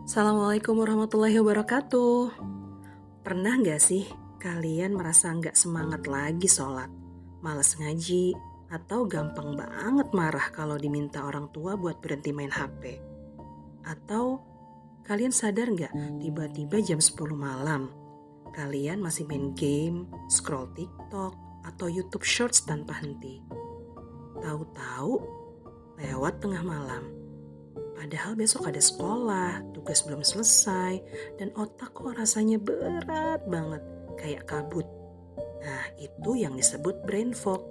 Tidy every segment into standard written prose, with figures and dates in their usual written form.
Assalamualaikum warahmatullahi wabarakatuh. Pernah nggak sih kalian merasa nggak semangat lagi sholat, malas ngaji, atau gampang banget marah kalau diminta orang tua buat berhenti main HP? Atau kalian sadar nggak tiba-tiba jam 10 malam, kalian masih main game, scroll TikTok, atau YouTube Shorts tanpa henti? Tahu-tahu lewat tengah malam. Padahal besok ada sekolah, tugas belum selesai, dan otak kok rasanya berat banget, kayak kabut. Nah, itu yang disebut brain fog.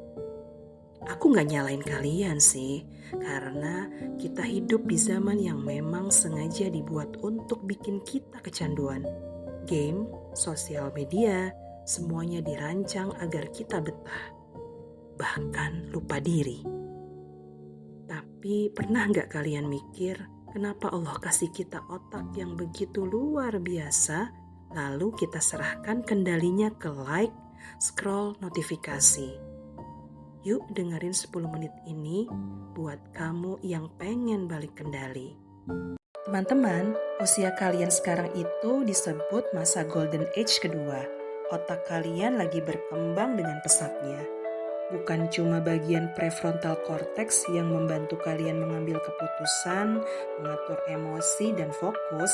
Aku gak nyalain kalian sih, karena kita hidup di zaman yang memang sengaja dibuat untuk bikin kita kecanduan. Game, sosial media, semuanya dirancang agar kita betah. Bahkan lupa diri. Tapi pernah nggak kalian mikir kenapa Allah kasih kita otak yang begitu luar biasa, lalu kita serahkan kendalinya ke like, scroll, notifikasi? Yuk dengerin 10 menit ini buat kamu yang pengen balik kendali. Teman-teman, usia kalian sekarang itu disebut masa golden age kedua. Otak kalian lagi berkembang dengan pesatnya. Bukan cuma bagian prefrontal cortex yang membantu kalian mengambil keputusan, mengatur emosi dan fokus,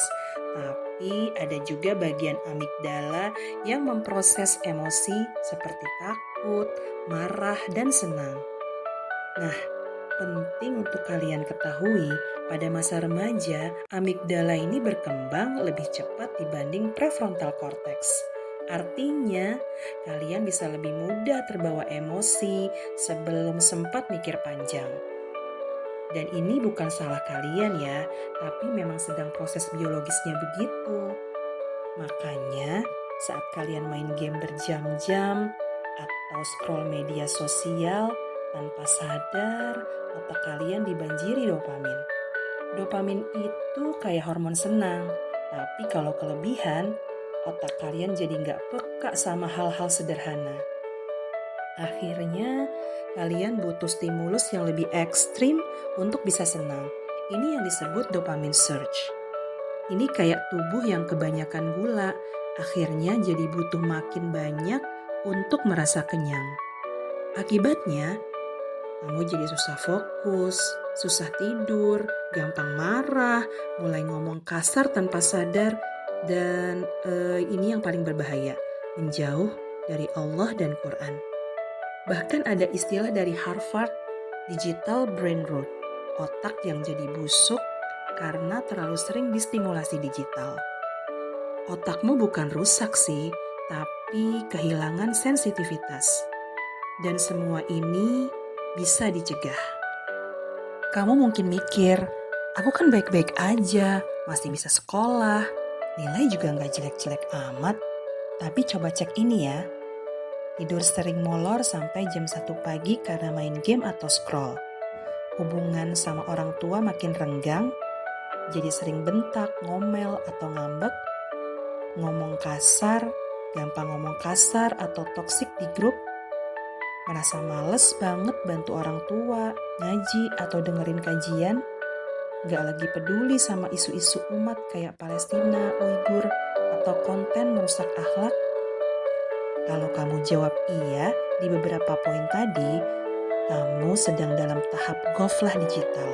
tapi ada juga bagian amigdala yang memproses emosi seperti takut, marah, dan senang. Nah, penting untuk kalian ketahui, pada masa remaja, amigdala ini berkembang lebih cepat dibanding prefrontal cortex. Artinya, kalian bisa lebih mudah terbawa emosi sebelum sempat mikir panjang. Dan ini bukan salah kalian ya, tapi memang sedang proses biologisnya begitu. Makanya, saat kalian main game berjam-jam atau scroll media sosial, tanpa sadar, otak kalian dibanjiri dopamin. Dopamin itu kayak hormon senang, tapi kalau kelebihan, otak kalian jadi nggak peka sama hal-hal sederhana. Akhirnya, kalian butuh stimulus yang lebih ekstrim untuk bisa senang. Ini yang disebut dopamine surge. Ini kayak tubuh yang kebanyakan gula, akhirnya jadi butuh makin banyak untuk merasa kenyang. Akibatnya, kamu jadi susah fokus, susah tidur, gampang marah, mulai ngomong kasar tanpa sadar, dan ini yang paling berbahaya, menjauh dari Allah dan Quran. Bahkan ada istilah dari Harvard, digital brain rot, otak yang jadi busuk karena terlalu sering distimulasi digital. Otakmu bukan rusak sih, tapi kehilangan sensitivitas. Dan semua ini bisa dicegah. Kamu mungkin mikir, aku kan baik-baik aja, masih bisa sekolah, nilai juga gak jelek-jelek amat. Tapi coba cek ini ya. Tidur sering molor sampai jam 1 pagi karena main game atau scroll. Hubungan sama orang tua makin renggang, jadi sering bentak, ngomel, atau ngambek. Ngomong kasar, gampang ngomong kasar atau toksik di grup. Merasa males banget bantu orang tua, ngaji, atau dengerin kajian. Gak lagi peduli sama isu-isu umat kayak Palestina, Uighur, atau konten merusak akhlak. Kalau kamu jawab iya di beberapa poin tadi, kamu sedang dalam tahap ghaflah digital,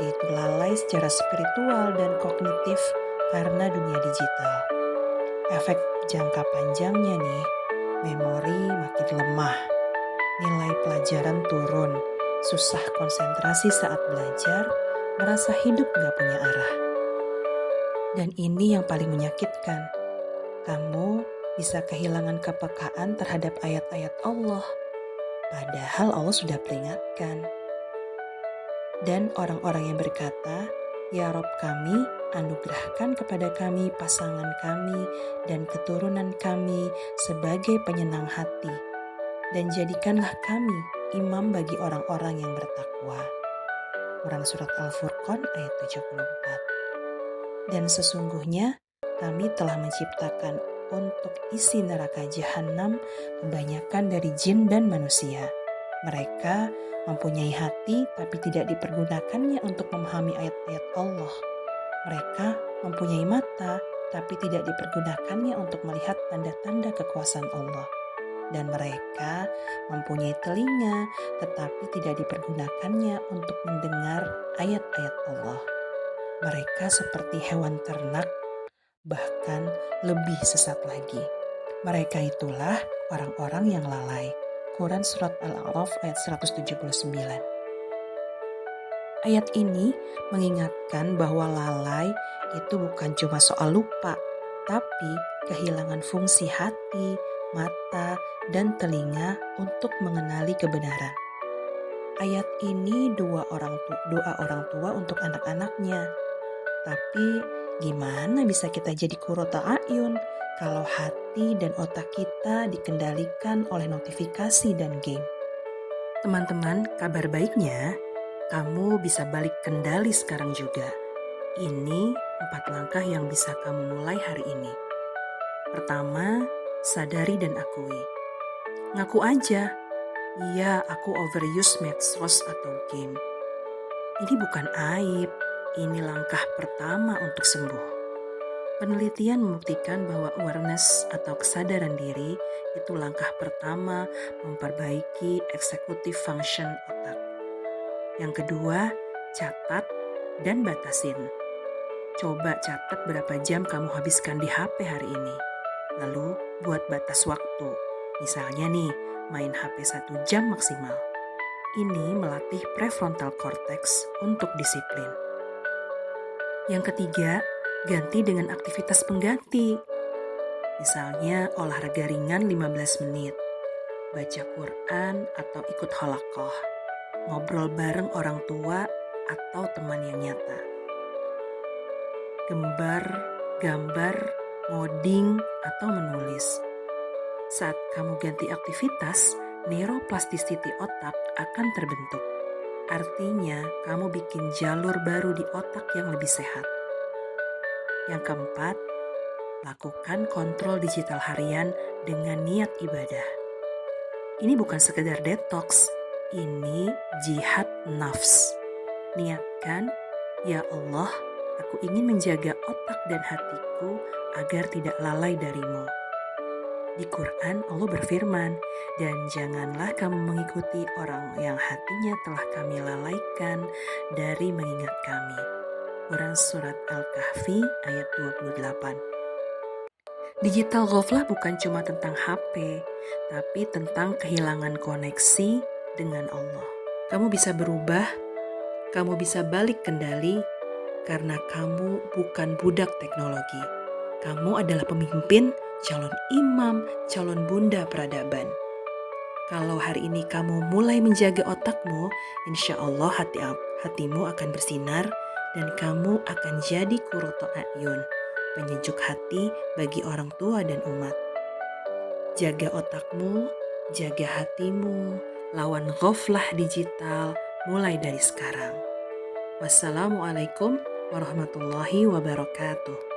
yaitu lalai secara spiritual dan kognitif karena dunia digital. Efek jangka panjangnya nih, memori makin lemah, nilai pelajaran turun, susah konsentrasi saat belajar, merasa hidup gak punya arah. Dan ini yang paling menyakitkan. Kamu bisa kehilangan kepekaan terhadap ayat-ayat Allah. Padahal Allah sudah peringatkan. Dan orang-orang yang berkata, "Ya Rob kami, anugerahkan kepada kami pasangan kami dan keturunan kami sebagai penyenang hati. Dan jadikanlah kami imam bagi orang-orang yang bertakwa." Quran Surat Al-Furqan ayat 74. Dan sesungguhnya kami telah menciptakan untuk isi neraka jahanam kebanyakan dari jin dan manusia. Mereka mempunyai hati tapi tidak dipergunakannya untuk memahami ayat-ayat Allah. Mereka mempunyai mata, tapi tidak dipergunakannya untuk melihat tanda-tanda kekuasaan Allah. Dan mereka mempunyai telinga, tetapi tidak dipergunakannya untuk mendengar ayat-ayat Allah. Mereka seperti hewan ternak, bahkan lebih sesat lagi. Mereka itulah orang-orang yang lalai. Quran Surat Al-A'raf ayat 179. Ayat ini mengingatkan bahwa lalai itu bukan cuma soal lupa, tapi kehilangan fungsi hati, mata, dan telinga untuk mengenali kebenaran. Ayat ini doa orang tua untuk anak-anaknya. Tapi gimana bisa kita jadi qurrata a'yun kalau hati dan otak kita dikendalikan oleh notifikasi dan game? Teman-teman, kabar baiknya kamu bisa balik kendali sekarang juga. Ini 4 langkah yang bisa kamu mulai hari ini. Pertama, sadari dan akui. Ngaku aja, iya aku overuse medsos atau game. Ini bukan aib, ini langkah pertama untuk sembuh. Penelitian membuktikan bahwa awareness atau kesadaran diri itu langkah pertama memperbaiki executive function otak. Yang kedua, catat dan batasin. Coba catat berapa jam kamu habiskan di HP hari ini. Lalu buat batas waktu. Misalnya nih, main HP 1 jam maksimal. Ini melatih prefrontal cortex untuk disiplin. Yang ketiga, ganti dengan aktivitas pengganti. Misalnya olahraga ringan 15 menit, baca Quran atau ikut halakoh, ngobrol bareng orang tua atau teman yang nyata. Gambar, ngoding, atau menulis. Saat kamu ganti aktivitas, neuroplasticity otak akan terbentuk. Artinya, kamu bikin jalur baru di otak yang lebih sehat. Yang keempat, lakukan kontrol digital harian dengan niat ibadah. Ini bukan sekedar detox, ini jihad nafs. Niatkan, ya Allah, aku ingin menjaga otak dan hatiku agar tidak lalai darimu. Di Quran Allah berfirman, dan janganlah kamu mengikuti orang yang hatinya telah kami lalaikan dari mengingat kami. Quran Surat Al-Kahfi ayat 28. Digital ghaflah bukan cuma tentang HP, tapi tentang kehilangan koneksi dengan Allah. Kamu bisa berubah, kamu bisa balik kendali, karena kamu bukan budak teknologi. Kamu adalah pemimpin, calon imam, calon bunda peradaban. Kalau hari ini kamu mulai menjaga otakmu, insya Allah hatimu akan bersinar dan kamu akan jadi qurrata a'yun, penyejuk hati bagi orang tua dan umat. Jaga otakmu, jaga hatimu, lawan ghaflah digital mulai dari sekarang. Wassalamualaikum warahmatullahi wabarakatuh.